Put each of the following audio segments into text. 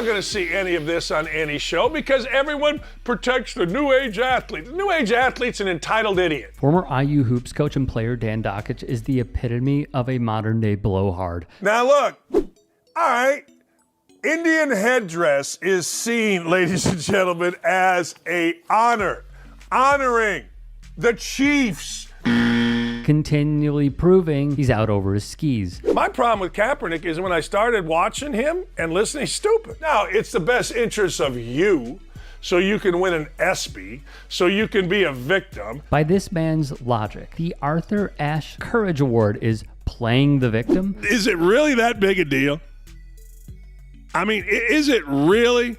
not going to see any of this on any show because everyone protects the new age athlete. The new age athlete's an entitled idiot. Former IU hoops coach and player Dan Dakich is the epitome of a modern-day blowhard. Now look, all right, Indian headdress is seen, ladies and gentlemen, as a honor, honoring the Chiefs. Continually proving he's out over his skis. My problem with Kaepernick is when I started watching him and listening, he's stupid. Now, it's the best interest of you, so you can win an ESPY, so you can be a victim. By this man's logic, the Arthur Ashe Courage Award is playing the victim. Is it really that big a deal? I mean, is it really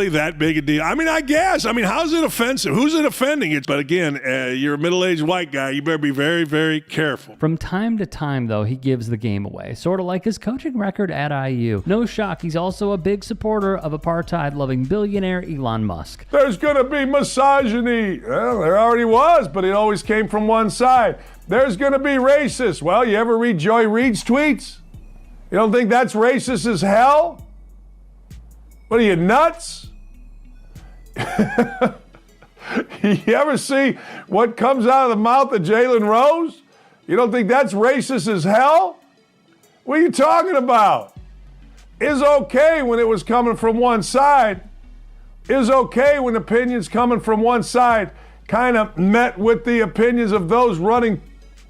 that big a deal? I mean, I guess. I mean, how's it offensive? Who's it offending? But again, you're a middle-aged white guy. You better be very, very careful. From time to time, though, he gives the game away, sort of like his coaching record at IU. No shock, he's also a big supporter of apartheid-loving billionaire Elon Musk. There's going to be misogyny. Well, there already was, but it always came from one side. There's going to be racist. Well, you ever read Joy Reid's tweets? You don't think that's racist as hell? What are you, nuts? You ever see what comes out of the mouth of Jalen Rose? You don't think that's racist as hell? What are you talking about? It's okay when it was coming from one side. It's okay when opinions coming from one side kind of met with the opinions of those running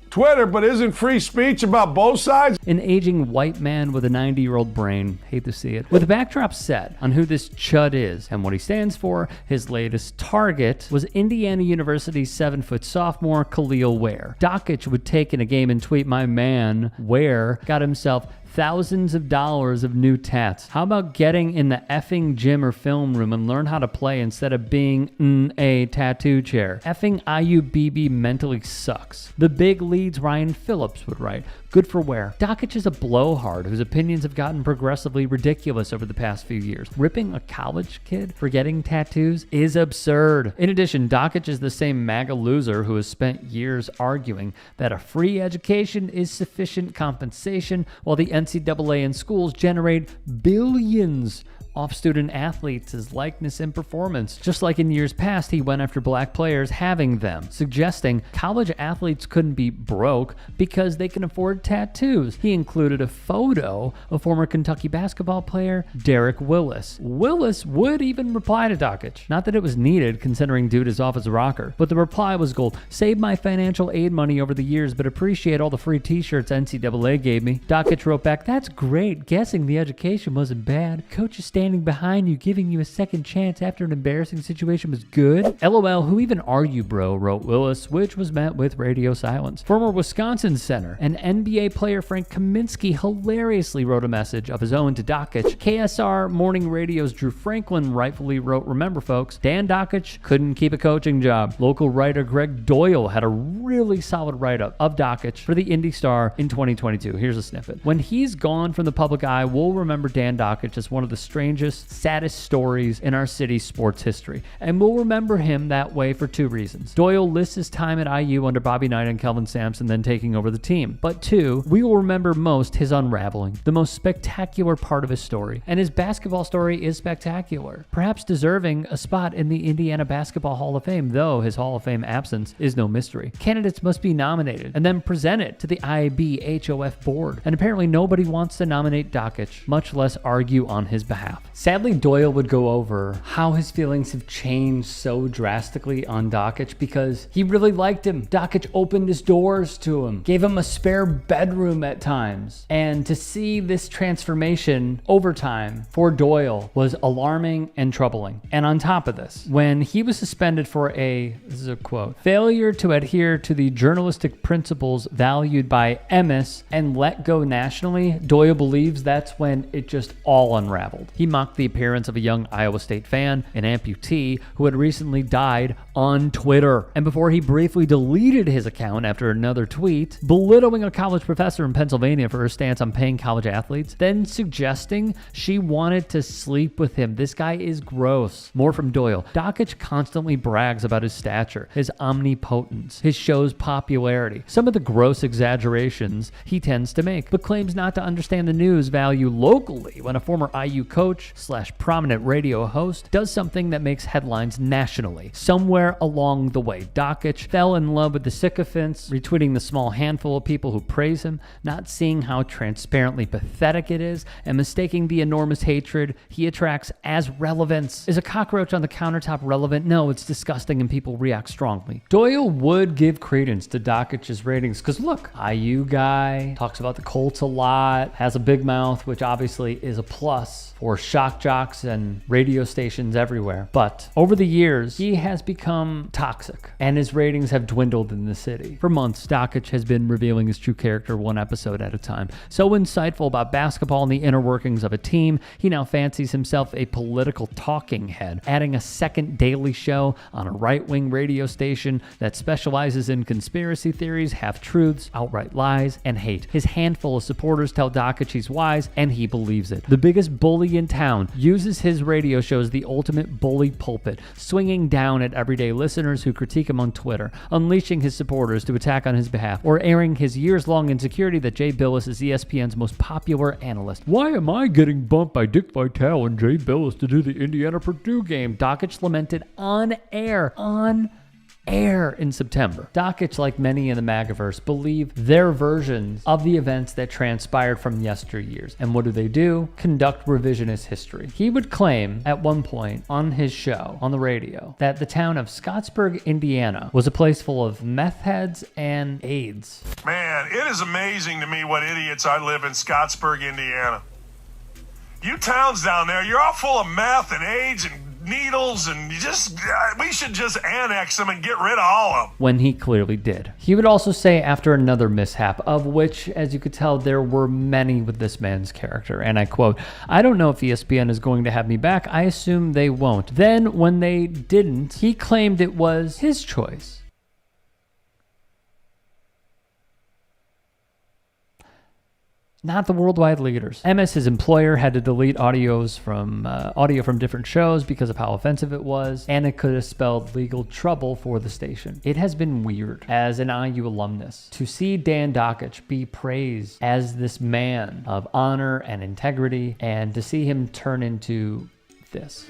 Twitter, but isn't free speech about both sides? An aging white man with a 90-year-old brain. Hate to see it. With the backdrop set on who this chud is and what he stands for, his latest target was Indiana University's 7-foot sophomore Khalil Ware. Dakich would take in a game and tweet, "My man, Ware, got himself thousands of dollars of new tats. How about getting in the effing gym or film room and learn how to play instead of being in a tattoo chair? Effing IUBB mentally sucks." The big leads Ryan Phillips would write. Good for Ware. Dakich is a blowhard whose opinions have gotten progressively ridiculous over the past few years. Ripping a college kid for getting tattoos is absurd. In addition, Dakich is the same MAGA loser who has spent years arguing that a free education is sufficient compensation while the NCAA and schools generate billions off student athletes' as likeness and performance. Just like in years past, he went after black players having them, suggesting college athletes couldn't be broke because they can afford tattoos. He included a photo of former Kentucky basketball player Derek Willis. Willis would even reply to Dakich. Not that it was needed, considering dude is off his rocker, but the reply was gold. "Save my financial aid money over the years, but appreciate all the free t-shirts NCAA gave me." Dakich wrote back, "That's great. Guessing the education wasn't bad. Coach is standing behind you, giving you a second chance after an embarrassing situation was good. LOL, who even are you, bro?" wrote Willis, which was met with radio silence. Former Wisconsin center and NBA player Frank Kaminsky hilariously wrote a message of his own to Dakich. KSR Morning Radio's Drew Franklin rightfully wrote, "Remember folks, Dan Dakich couldn't keep a coaching job." Local writer Greg Doyle had a really solid write-up of Dakich for the Indy Star in 2022. Here's a snippet. "When he's gone from the public eye, we'll remember Dan Dakich as one of the strangest, saddest stories in our city's sports history. And we'll remember him that way for two reasons. Doyle lists his time at IU under Bobby Knight and Kelvin Sampson, then taking over the team. But two, we will remember most his unraveling, the most spectacular part of his story. And his basketball story is spectacular, perhaps deserving a spot in the Indiana Basketball Hall of Fame, though his Hall of Fame absence is no mystery. Candidates must be nominated and then presented to the IBHOF board. And apparently nobody wants to nominate Dakich, much less argue on his behalf. Sadly, Doyle would go over how his feelings have changed so drastically on Dakich because he really liked him. Dakich opened his doors to him, gave him a spare bedroom at times. And to see this transformation over time for Doyle was alarming and troubling. And on top of this, when he was suspended for this is a quote, "failure to adhere to the journalistic principles valued by Emmis and let go nationally," Doyle believes that's when it just all unraveled. He mocked the appearance of a young Iowa State fan, an amputee, who had recently died on Twitter. And before he briefly deleted his account after another tweet, belittling a college professor in Pennsylvania for her stance on paying college athletes, then suggesting she wanted to sleep with him. This guy is gross. More from Doyle. Dakich constantly brags about his stature, his omnipotence, his show's popularity, some of the gross exaggerations he tends to make, but claims not to understand the news value locally when a former IU coach / prominent radio host does something that makes headlines nationally. Somewhere along the way, Dakich fell in love with the sycophants, retweeting the small handful of people who praise him, not seeing how transparently pathetic it is, and mistaking the enormous hatred he attracts as relevance. Is a cockroach on the countertop relevant? No, it's disgusting and people react strongly. Doyle would give credence to Dakich's ratings because look, IU guy, talks about the Colts a lot, has a big mouth, which obviously is a plus for shock jocks and radio stations everywhere. But over the years, he has become toxic and his ratings have dwindled in the city. For months, Dakich has been revealing his true character one episode at a time. So insightful about basketball and the inner workings of a team, he now fancies himself a political talking head, adding a second daily show on a right-wing radio station that specializes in conspiracy theories, half-truths, outright lies, and hate. His handful of supporters tell Dakich he's wise, and he believes it. The biggest bully in town uses his radio show as the ultimate bully pulpit, swinging down at everyday listeners who critique him on Twitter, unleashing his supporters to attack on his behalf, or airing his years-long insecurity that Jay Billis is ESPN's most popular analyst. Why am I getting bumped by Dick Vitale and Jay Billis to do the Indiana-Purdue game? Dakich lamented on air in September. Dakich, like many in the MAGAverse, believe their versions of the events that transpired from yesteryears. And what do? Conduct revisionist history. He would claim at one point on his show, on the radio, that the town of Scottsburg, Indiana was a place full of meth heads and AIDS. Man, it is amazing to me what idiots I live in Scottsburg, Indiana. You towns down there, you're all full of meth and AIDS and needles, and we should just annex them and get rid of all of them. When he clearly did. He would also say after another mishap, of which, as you could tell, there were many with this man's character, and I quote, "I don't know if ESPN is going to have me back. I assume they won't." Then, when they didn't, he claimed it was his choice. Not the worldwide leaders. MS, his employer, had to delete audio from different shows because of how offensive it was, and it could have spelled legal trouble for the station. It has been weird, as an IU alumnus, to see Dan Dakich be praised as this man of honor and integrity, and to see him turn into this.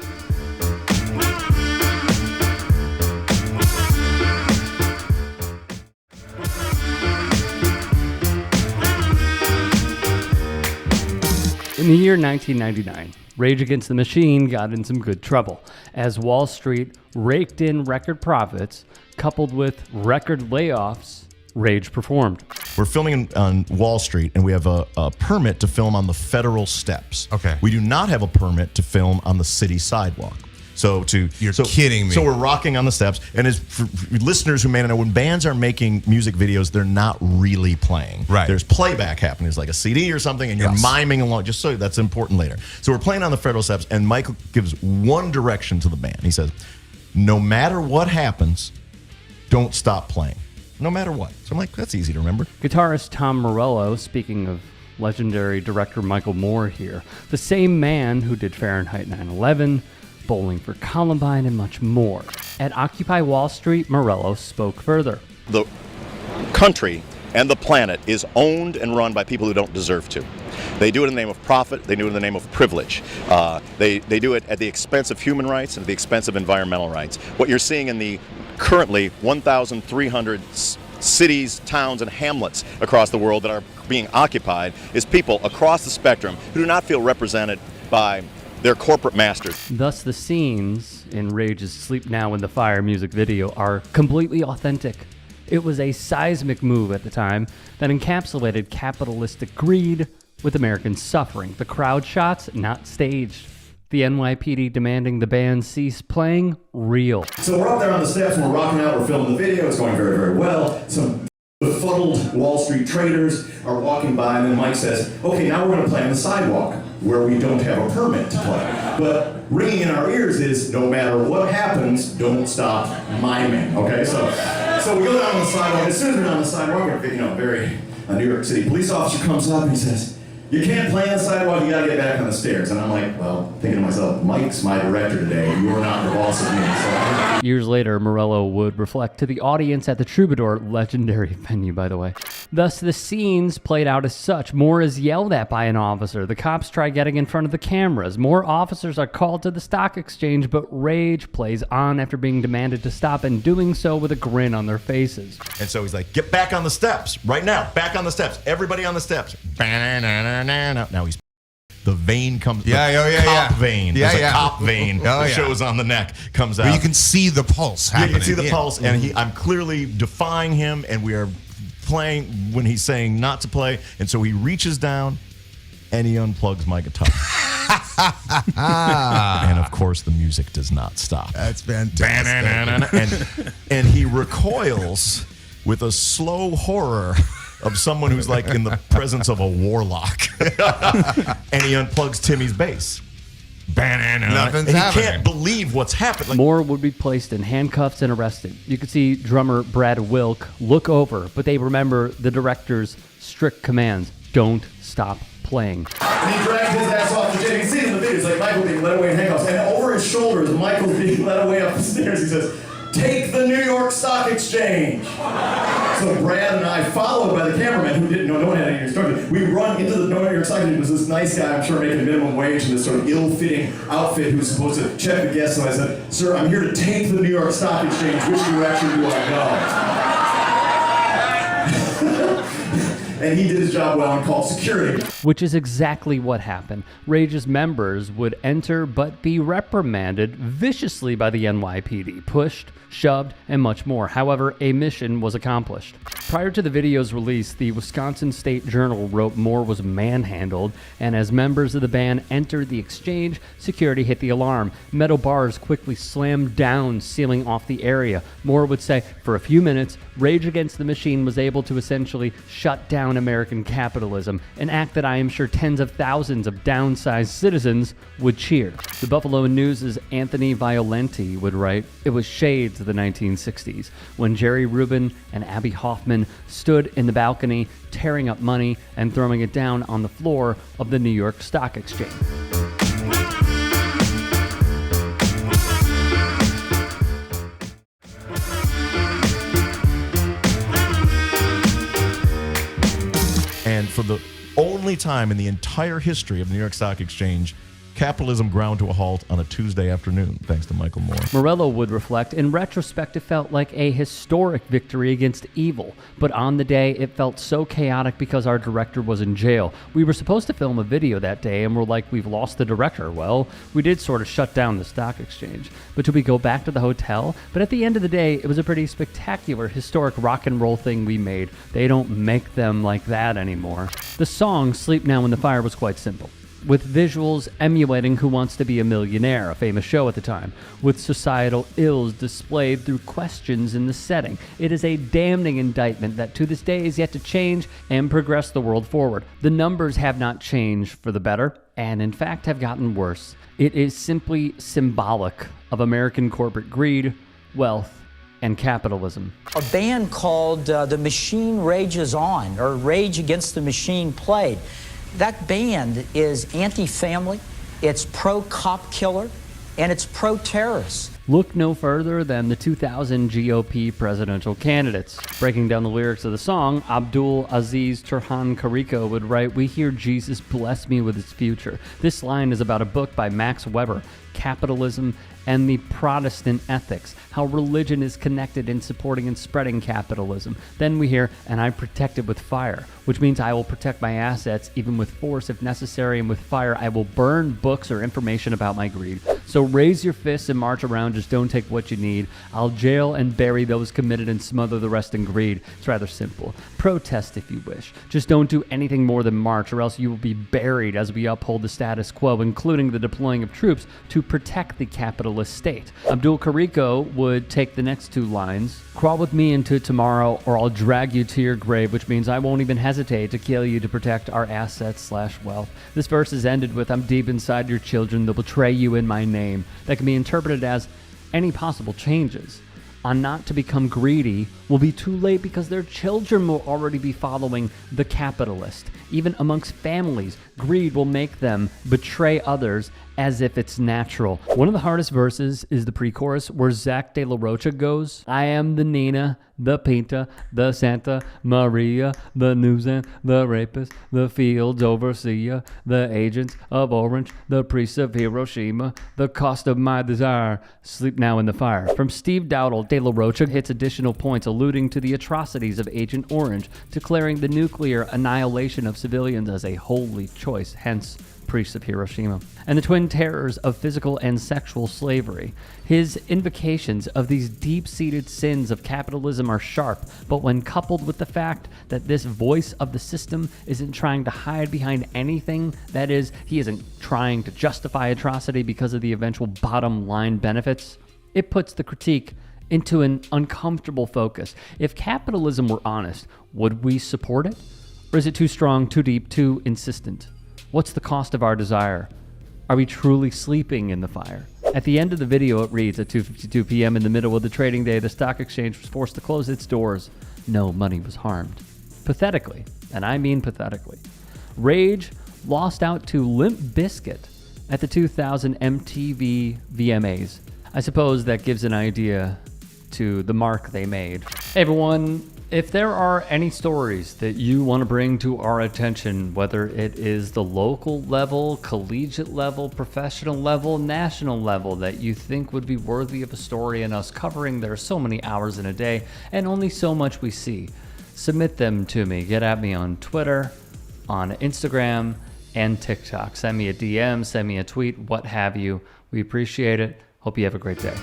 In the year 1999, Rage Against the Machine got in some good trouble, as Wall Street raked in record profits, coupled with record layoffs. Rage performed. We're filming on Wall Street, and we have a permit to film on the federal steps. Okay. We do not have a permit to film on the city sidewalk. You're kidding me. So we're rocking on the steps, and as for listeners who may not know, when bands are making music videos, they're not really playing. Right. There's playback happening. It's like a CD or something, and you're miming along. Just so that's important later. So we're playing on the federal steps, and Michael gives one direction to the band. He says, "No matter what happens, don't stop playing. No matter what." So I'm like, that's easy to remember. Guitarist Tom Morello, speaking of legendary director Michael Moore here, the same man who did Fahrenheit 9/11, Bowling for Columbine, and much more. At Occupy Wall Street, Morello spoke further. The country and the planet is owned and run by people who don't deserve to. They do it in the name of profit. They do it in the name of privilege. They do it at the expense of human rights and at the expense of environmental rights. What you're seeing in the currently 1,300 cities, towns, and hamlets across the world that are being occupied is people across the spectrum who do not feel represented by their corporate masters. Thus, the scenes in Rage's Sleep Now in the Fire music video are completely authentic. It was a seismic move at the time that encapsulated capitalistic greed with American suffering. The crowd shots, not staged. The NYPD demanding the band cease playing, real. So we're up there on the steps and we're rocking out, we're filming the video, it's going very, very well. Some befuddled Wall Street traders are walking by, and then Mike says, "Okay, now we're going to play on the sidewalk where we don't have a permit to play." But ringing in our ears is, "No matter what happens, don't stop miming." Okay, so we go down on the sidewalk. As soon as we're down on the sidewalk, a New York City police officer comes up and he says, "You can't play on the sidewalk, you got to get back on the stairs." And I'm like, well, thinking to myself, Mike's my director today, you're not the boss of me. So Years later, Morello would reflect to the audience at the Troubadour, legendary venue, by the way. Thus, the scenes played out as such. Moore is yelled at by an officer. The cops try getting in front of the cameras. More officers are called to the stock exchange, but rage plays on after being demanded to stop, and doing so with a grin on their faces. And so he's like, get back on the steps right now. Back on the steps. Everybody on the steps. Now he's the vein comes. Cop vein. There's a cop vein that shows on the neck, comes out. Where you can see the pulse happening. You can see the pulse, and I'm clearly defying him, and we are playing when he's saying not to play. And so he reaches down and he unplugs my guitar. And of course, the music does not stop. That's fantastic. And he recoils with a slow horror of someone who's like in the presence of a warlock. And he unplugs Timmy's bass. Nothing's and happening. He can't believe what's happened. Like, Moore would be placed in handcuffs and arrested. You could see drummer Brad Wilk look over, but they remember the director's strict commands. Don't stop playing. And he dragged his ass off the stage. You can see it in the video. It's like Michael being led away in handcuffs. And over his shoulders, Michael's being led away up the stairs. He says, "Take the New York Stock Exchange." So Brad and I, followed by the cameraman who didn't know, no one had any instructions, we run into the New York Stock Exchange. There's this nice guy, I'm sure, making minimum wage in this sort of ill-fitting outfit who's supposed to check the guests. And I said, "Sir, I'm here to take the New York Stock Exchange. Which direction do I go?" And he did his job well and called security. Which is exactly what happened. Rage's members would enter but be reprimanded viciously by the NYPD, pushed, shoved, and much more. However, a mission was accomplished. Prior to the video's release, the Wisconsin State Journal wrote Moore was manhandled, and as members of the band entered the exchange, security hit the alarm. Metal bars quickly slammed down, sealing off the area. Moore would say, for a few minutes, Rage Against the Machine was able to essentially shut down American capitalism, an act that I am sure tens of thousands of downsized citizens would cheer. The Buffalo News' Anthony Violenti would write, "It was shades of the 1960s, when Jerry Rubin and Abby Hoffman stood in the balcony, tearing up money and throwing it down on the floor of the New York Stock Exchange." And for the only time in the entire history of the New York Stock Exchange, capitalism ground to a halt on a Tuesday afternoon, thanks to Michael Moore. Morello would reflect, in retrospect, it felt like a historic victory against evil. But on the day, it felt so chaotic because our director was in jail. We were supposed to film a video that day, and we're like, we've lost the director. Well, we did sort of shut down the stock exchange. But did we go back to the hotel? But at the end of the day, it was a pretty spectacular, historic rock and roll thing we made. They don't make them like that anymore. The song, Sleep Now in the Fire, was quite simple, with visuals emulating Who Wants to Be a Millionaire, a famous show at the time, with societal ills displayed through questions in the setting. It is a damning indictment that to this day is yet to change and progress the world forward. The numbers have not changed for the better, and in fact have gotten worse. It is simply symbolic of American corporate greed, wealth, and capitalism. A band called The Machine Rages On, or Rage Against the Machine played. That band is anti-family, it's pro-cop killer, and it's pro-terrorist. Look no further than the 2000 GOP presidential candidates. Breaking down the lyrics of the song, Abdul Aziz Turhan Kariko would write, "We hear Jesus bless me with his future." This line is about a book by Max Weber, Capitalism and the Protestant Ethics, how religion is connected in supporting and spreading capitalism. Then we hear, "And I protect it with fire," which means I will protect my assets even with force if necessary, and with fire I will burn books or information about my greed. So raise your fists and march around, just don't take what you need. I'll jail and bury those committed and smother the rest in greed. It's rather simple. Protest if you wish. Just don't do anything more than march, or else you will be buried as we uphold the status quo, including the deploying of troops to protect the capitalist state. Abdul Kariko would take the next two lines, "Crawl with me into tomorrow or I'll drag you to your grave," which means I won't even hesitate to kill you to protect our assets/wealth. This verse is ended with, "I'm deep inside your children, they'll betray you in my name." That can be interpreted as any possible changes on not to become greedy will be too late because their children will already be following the capitalist. Even amongst families, greed will make them betray others as if it's natural. One of the hardest verses is the pre-chorus where Zach De La Rocha goes, "I am the Nina, the Pinta, the Santa Maria, the Newsend, the rapist, the Fields Overseer, the agents of Orange, the priests of Hiroshima, the cost of my desire, sleep now in the fire. From Steve Dowdle, De La Rocha hits additional points alluding to the atrocities of Agent Orange, declaring the nuclear annihilation of civilians as a holy choice, hence priests of Hiroshima, and the twin terrors of physical and sexual slavery. His invocations of these deep-seated sins of capitalism are sharp, but when coupled with the fact that this voice of the system isn't trying to hide behind anything, that is, he isn't trying to justify atrocity because of the eventual bottom line benefits, it puts the critique into an uncomfortable focus. If capitalism were honest, would we support it? Or is it too strong, too deep, too insistent? What's the cost of our desire? Are we truly sleeping in the fire? At the end of the video, it reads, at 2:52 p.m. in the middle of the trading day, the stock exchange was forced to close its doors. No money was harmed. Pathetically, and I mean pathetically, Rage lost out to Limp Bizkit at the 2000 MTV VMAs. I suppose that gives an idea to the mark they made. Hey everyone, if there are any stories that you want to bring to our attention, whether it is the local level, collegiate level, professional level, national level, that you think would be worthy of a story and us covering, there are so many hours in a day and only so much we see. Submit them to me. Get at me on Twitter, on Instagram, and TikTok. Send me a DM, send me a tweet, what have you. We appreciate it. Hope you have a great day.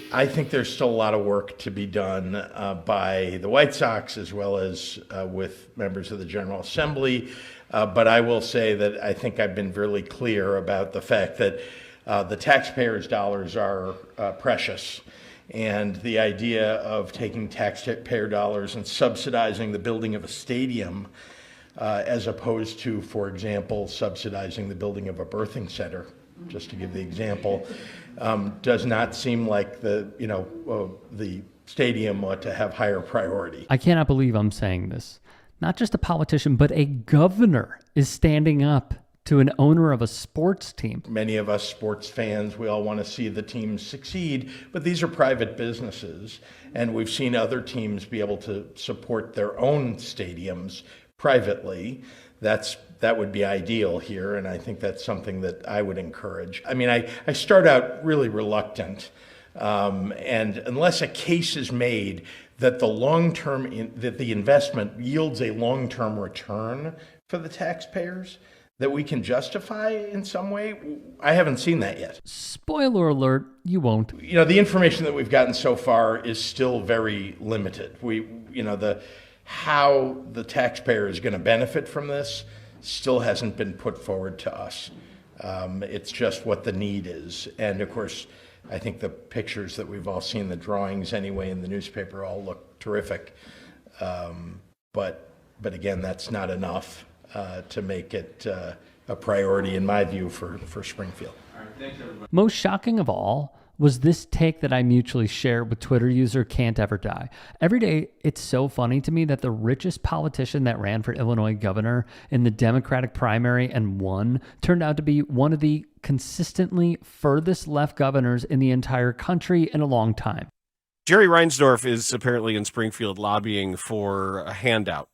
I think there's still a lot of work to be done by the White Sox as well as with members of the General Assembly. But I will say that I think I've been really clear about the fact that the taxpayers' dollars are precious. And the idea of taking taxpayer dollars and subsidizing the building of a stadium as opposed to, for example, subsidizing the building of a birthing center, just to give the example, does not seem like the stadium ought to have higher priority. I cannot believe I'm saying this. Not just a politician, but a governor is standing up to an owner of a sports team. Many of us sports fans, we all want to see the teams succeed, but these are private businesses, and we've seen other teams be able to support their own stadiums privately. That would be ideal here, and I think that's something that I would encourage. I mean, I start out really reluctant, and unless a case is made that that the investment yields a long-term return for the taxpayers that we can justify in some way, I haven't seen that yet. Spoiler alert, you won't. The information that we've gotten so far is still very limited. How the taxpayer is going to benefit from this still hasn't been put forward to us. It's just what the need is. And of course, I think the pictures that we've all seen, the drawings anyway in the newspaper, all look terrific. But again, that's not enough to make it a priority, in my view, for Springfield. All right, thanks, everybody. Most shocking of all was this take that I mutually shared with Twitter user Can't Ever Die. Every day, it's so funny to me that the richest politician that ran for Illinois governor in the Democratic primary and won turned out to be one of the consistently furthest left governors in the entire country in a long time. Jerry Reinsdorf is apparently in Springfield lobbying for a handout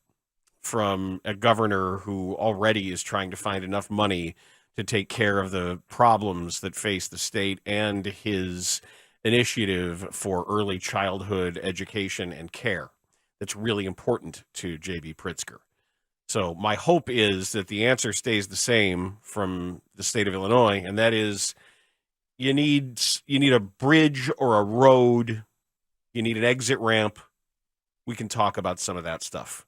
from a governor who already is trying to find enough money to take care of the problems that face the state and his initiative for early childhood education and care. That's really important to J.B. Pritzker. So my hope is that the answer stays the same from the state of Illinois, and that is you need a bridge or a road. You need an exit ramp. We can talk about some of that stuff.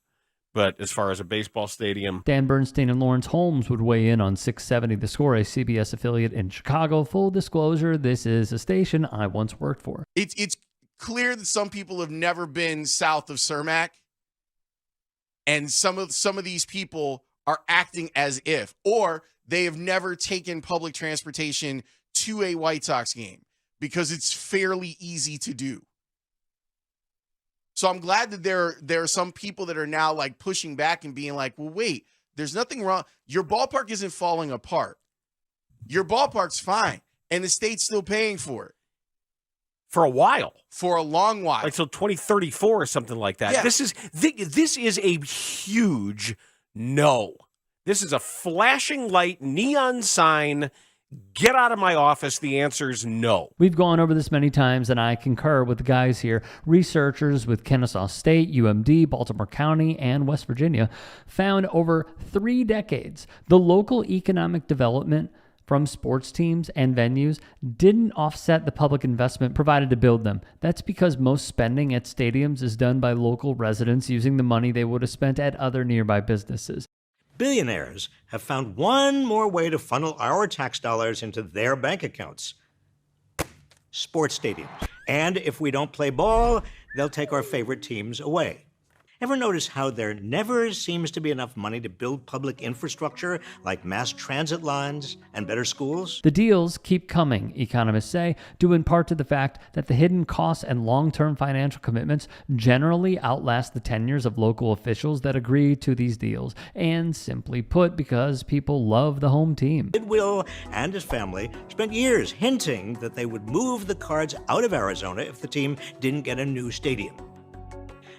But as far as a baseball stadium... Dan Bernstein and Lawrence Holmes would weigh in on 670 The Score, a CBS affiliate in Chicago. Full disclosure, this is a station I once worked for. It's clear that some people have never been south of Cermak, and some of these people are acting as if, or they have never taken public transportation to a White Sox game because it's fairly easy to do. So I'm glad that there are some people that are now like pushing back and being like, well, wait, there's nothing wrong. Your ballpark isn't falling apart. Your ballpark's fine. And the state's still paying for it. For a while. For a long while. Like till 2034 or something like that. Yeah. This is a huge no. This is a flashing light, neon sign. Get out of my office. The answer is no. We've gone over this many times, and I concur with the guys here. Researchers with Kennesaw State, UMD, Baltimore County, and West Virginia found over 3 decades the local economic development from sports teams and venues didn't offset the public investment provided to build them. That's because most spending at stadiums is done by local residents using the money they would have spent at other nearby businesses. Billionaires have found one more way to funnel our tax dollars into their bank accounts. Sports stadiums. And if we don't play ball, they'll take our favorite teams away. Ever notice how there never seems to be enough money to build public infrastructure like mass transit lines and better schools? The deals keep coming, economists say, due in part to the fact that the hidden costs and long-term financial commitments generally outlast the tenures of local officials that agree to these deals, and simply put, because people love the home team. Will and his family spent years hinting that they would move the Cards out of Arizona if the team didn't get a new stadium.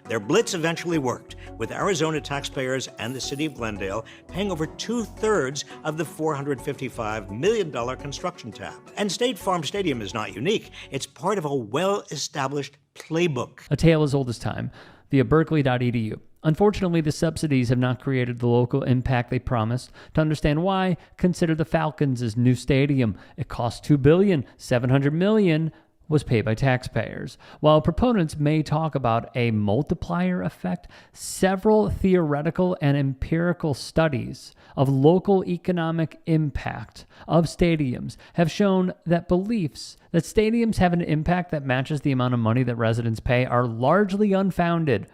Their blitz eventually worked, with Arizona taxpayers and the city of Glendale paying over 2/3 of the $455 million construction tab. And State Farm Stadium is not unique. It's part of a well-established playbook. A tale as old as time, via berkeley.edu. Unfortunately, the subsidies have not created the local impact they promised. To understand why, consider the Falcons' new stadium. It cost $2 billion, $700 million was paid by taxpayers. While proponents may talk about a multiplier effect, several theoretical and empirical studies of local economic impact of stadiums have shown that beliefs that stadiums have an impact that matches the amount of money that residents pay are largely unfounded.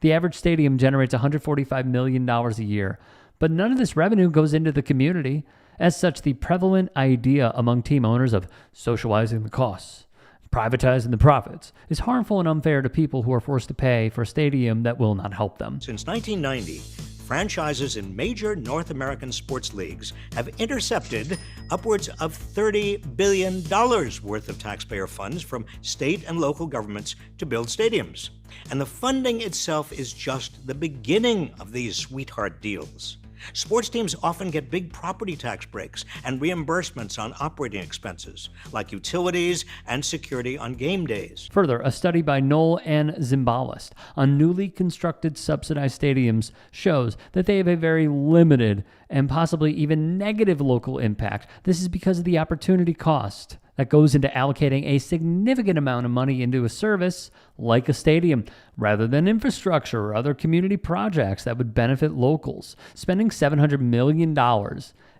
The average stadium generates $145 million a year, but none of this revenue goes into the community. As such, the prevalent idea among team owners of socializing the costs, privatizing the profits, is harmful and unfair to people who are forced to pay for a stadium that will not help them. Since 1990, franchises in major North American sports leagues have intercepted upwards of $30 billion worth of taxpayer funds from state and local governments to build stadiums. And the funding itself is just the beginning of these sweetheart deals. Sports teams often get big property tax breaks and reimbursements on operating expenses, like utilities and security on game days. Further, a study by Knoll and Zimbalist on newly constructed subsidized stadiums shows that they have a very limited and possibly even negative local impact. This is because of the opportunity cost that goes into allocating a significant amount of money into a service like a stadium, rather than infrastructure or other community projects that would benefit locals. Spending $700 million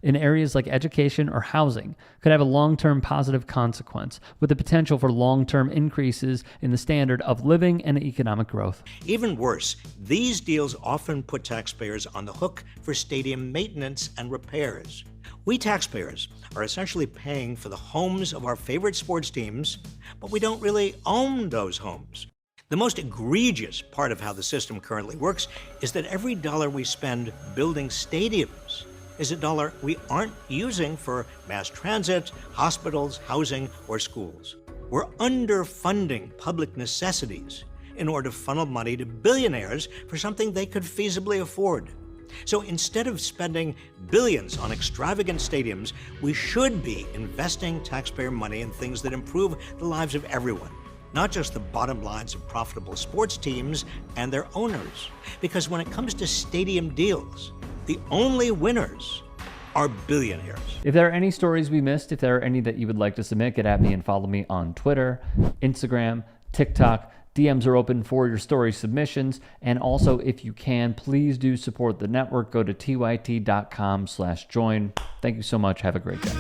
in areas like education or housing could have a long-term positive consequence, with the potential for long-term increases in the standard of living and economic growth. Even worse, these deals often put taxpayers on the hook for stadium maintenance and repairs. We taxpayers are essentially paying for the homes of our favorite sports teams, but we don't really own those homes. The most egregious part of how the system currently works is that every dollar we spend building stadiums is a dollar we aren't using for mass transit, hospitals, housing, or schools. We're underfunding public necessities in order to funnel money to billionaires for something they could feasibly afford. So instead of spending billions on extravagant stadiums, we should be investing taxpayer money in things that improve the lives of everyone, not just the bottom lines of profitable sports teams and their owners. Because when it comes to stadium deals, the only winners are billionaires. If there are any stories we missed, if there are any that you would like to submit, get at me and follow me on Twitter, Instagram, TikTok. DMs are open for your story submissions. And also, if you can, please do support the network. Go to tyt.com/join. Thank you so much. Have a great day.